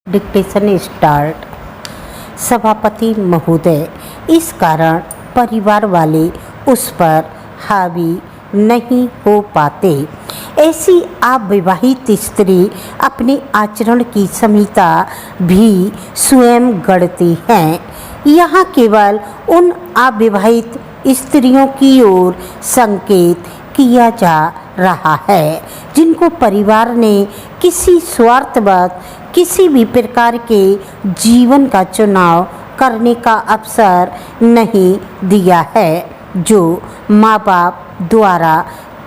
Dictation start. सभापति महोदय, इस कारण परिवार वाले उस पर हावी नहीं हो पाते। ऐसी अविवाहित स्त्री अपने आचरण की संहिता भी स्वयं गढ़ती हैं। यहाँ केवल उन अविवाहित स्त्रियों की ओर संकेत किया जा रहा है जिनको परिवार ने किसी स्वार्थवश किसी भी प्रकार के जीवन का चुनाव करने का अवसर नहीं दिया है, जो माँ बाप द्वारा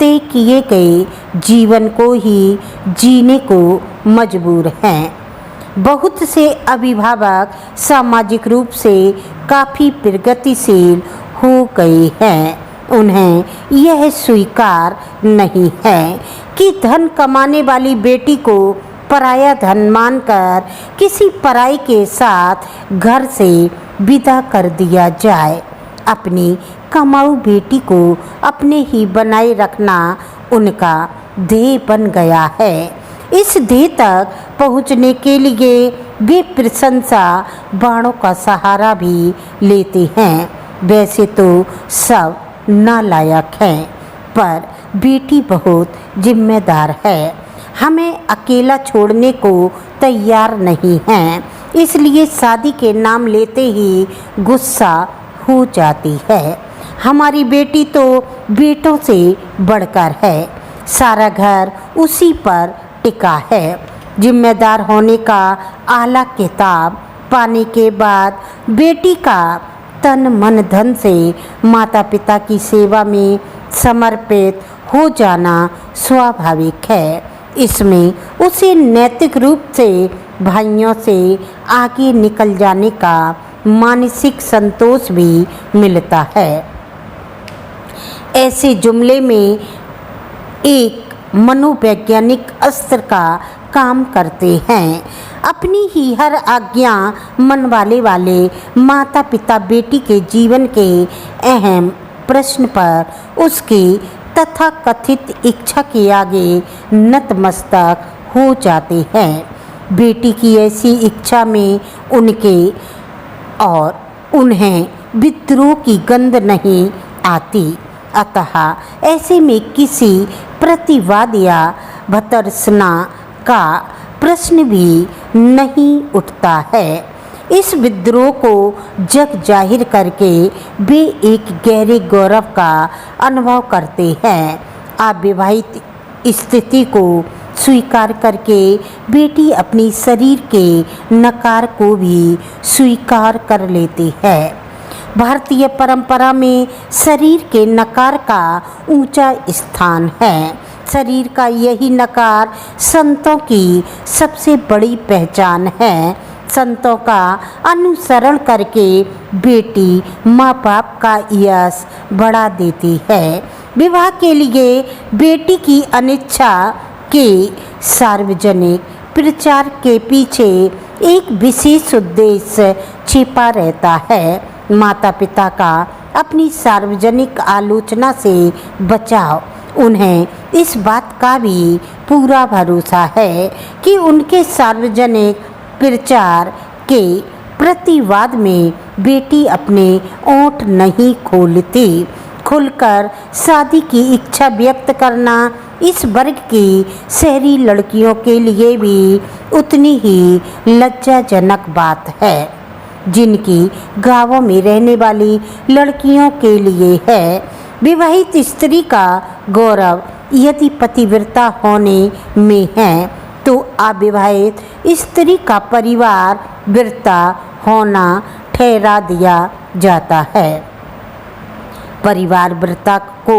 तय किए गए जीवन को ही जीने को मजबूर हैं। बहुत से अभिभावक सामाजिक रूप से काफ़ी प्रगतिशील हो गए हैं। उन्हें यह स्वीकार नहीं है कि धन कमाने वाली बेटी को पराया धन मानकर किसी पराई के साथ घर से विदा कर दिया जाए। अपनी कमाऊ बेटी को अपने ही बनाए रखना उनका ध्येय बन गया है। इस ध्येय तक पहुंचने के लिए वे प्रशंसा बाणों का सहारा भी लेते हैं। वैसे तो सब नालायक हैं, पर बेटी बहुत जिम्मेदार है। हमें अकेला छोड़ने को तैयार नहीं हैं, इसलिए शादी के नाम लेते ही गुस्सा हो जाती है। हमारी बेटी तो बेटों से बढ़कर है, सारा घर उसी पर टिका है। जिम्मेदार होने का आला किताब पाने के बाद बेटी का तन मन धन से माता पिता की सेवा में समर्पित हो जाना स्वाभाविक है। इसमें उसे नैतिक रूप से भाइयों से आगे निकल जाने का मानसिक संतोष भी मिलता है। ऐसे जुमले में एक मनोवैज्ञानिक अस्त्र का काम करते हैं। अपनी ही हर आज्ञा मनवाने वाले माता पिता बेटी के जीवन के अहम प्रश्न पर उसकी तथाकथित इच्छा के आगे नतमस्तक हो जाते हैं। बेटी की ऐसी इच्छा में उनके और उन्हें विद्रोह की गंध नहीं आती। अतः ऐसे में किसी प्रतिवाद या भर्त्सना का प्रश्न भी नहीं उठता है। इस विद्रोह को जग जाहिर करके वे एक गहरे गौरव का अनुभव करते हैं। अविवाहित स्थिति को स्वीकार करके बेटी अपनी शरीर के नकार को भी स्वीकार कर लेती है। भारतीय परंपरा में शरीर के नकार का ऊंचा स्थान है। शरीर का यही नकार संतों की सबसे बड़ी पहचान है। संतों का अनुसरण करके बेटी माँ बाप का यश बढ़ा देती है। विवाह के लिए बेटी की अनिच्छा के सार्वजनिक प्रचार के पीछे एक विशेष उद्देश्य छिपा रहता है। माता पिता का अपनी सार्वजनिक आलोचना से बचाव। उन्हें इस बात का भी पूरा भरोसा है कि उनके सार्वजनिक प्रचार के प्रतिवाद में बेटी अपने ओंठ नहीं खोलती। खुलकर शादी की इच्छा व्यक्त करना इस वर्ग की शहरी लड़कियों के लिए भी उतनी ही लज्जाजनक बात है जिनकी गांवों में रहने वाली लड़कियों के लिए है। विवाहित स्त्री का गौरव यदि पतिव्रता होने में है तो अविवाहित स्त्री का परिवार व्रता होना ठहरा दिया जाता है। परिवार व्रता को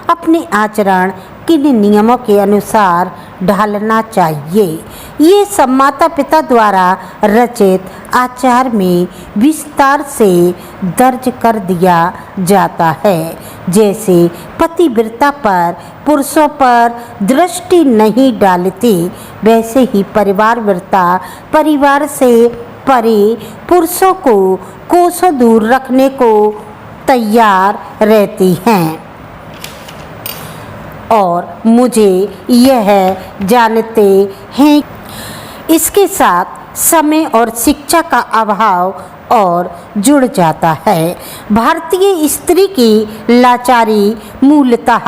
अपने आचरण किन नियमों के अनुसार ढालना चाहिए, ये सब माता पिता द्वारा रचित आचार में विस्तार से दर्ज कर दिया जाता है। जैसे पतिव्रता पर पुरुषों पर दृष्टि नहीं डालती, वैसे ही परिवार व्रता परिवार से परे पुरुषों को कोसों दूर रखने को तैयार रहती हैं। और मुझे यह जानते हैं इसके साथ समय और शिक्षा का अभाव और जुड़ जाता है। भारतीय स्त्री की लाचारी मूलतः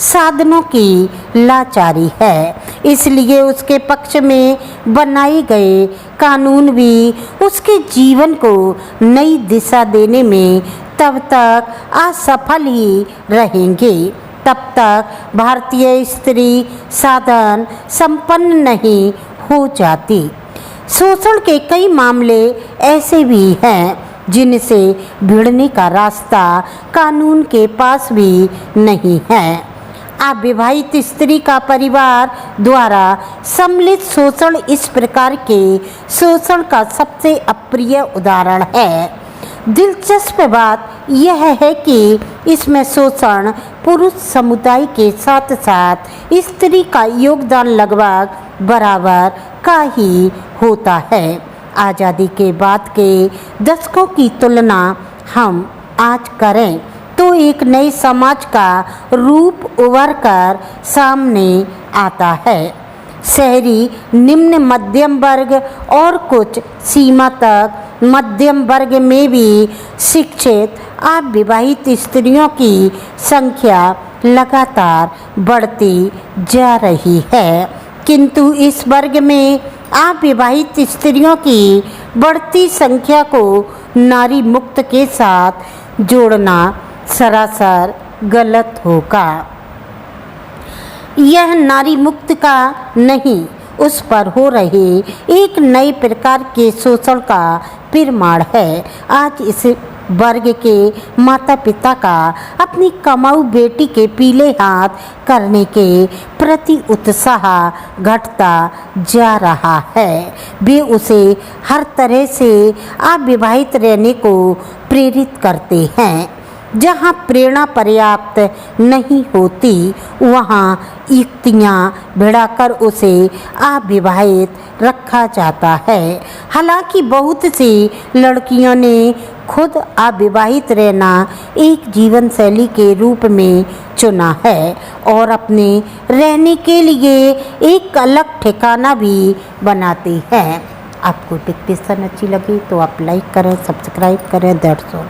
साधनों की लाचारी है, इसलिए उसके पक्ष में बनाए गए कानून भी उसके जीवन को नई दिशा देने में तब तक असफल ही रहेंगे तब तक भारतीय स्त्री साधन संपन्न नहीं हो जाती। शोषण के कई मामले ऐसे भी हैं जिनसे भिड़ने का रास्ता कानून के पास भी नहीं है। अविवाहित स्त्री का परिवार द्वारा सम्मिलित शोषण इस प्रकार के शोषण का सबसे अप्रिय उदाहरण है। दिलचस्प बात यह है कि इसमें शोषण पुरुष समुदाय के साथ साथ स्त्री का योगदान लगभग बराबर का ही होता है। आज़ादी के बाद के दशकों की तुलना हम आज करें तो एक नए समाज का रूप उभर कर सामने आता है। शहरी निम्न मध्यम वर्ग और कुछ सीमा तक मध्यम वर्ग में भी शिक्षित अविवाहित स्त्रियों की संख्या लगातार बढ़ती जा रही है, किंतु इस वर्ग में अविवाहित स्त्रियों की बढ़ती संख्या को नारी मुक्त के साथ जोड़ना सरासर गलत होगा। यह नारी मुक्त का नहीं, उस पर हो रहे एक नए प्रकार के शोषण का प्रमाण है। आज इस वर्ग के माता पिता का अपनी कमाऊ बेटी के पीले हाथ करने के प्रति उत्साह घटता जा रहा है। वे उसे हर तरह से अविवाहित रहने को प्रेरित करते हैं। जहाँ प्रेरणा पर्याप्त नहीं होती वहाँ युक्तियाँ भिड़ाकर उसे अविवाहित रखा जाता है। हालांकि बहुत सी लड़कियों ने खुद अविवाहित रहना एक जीवन शैली के रूप में चुना है और अपने रहने के लिए एक अलग ठिकाना भी बनाती हैं। आपको डिक्टेशन अच्छी लगी तो आप लाइक करें, सब्सक्राइब करें। That's all.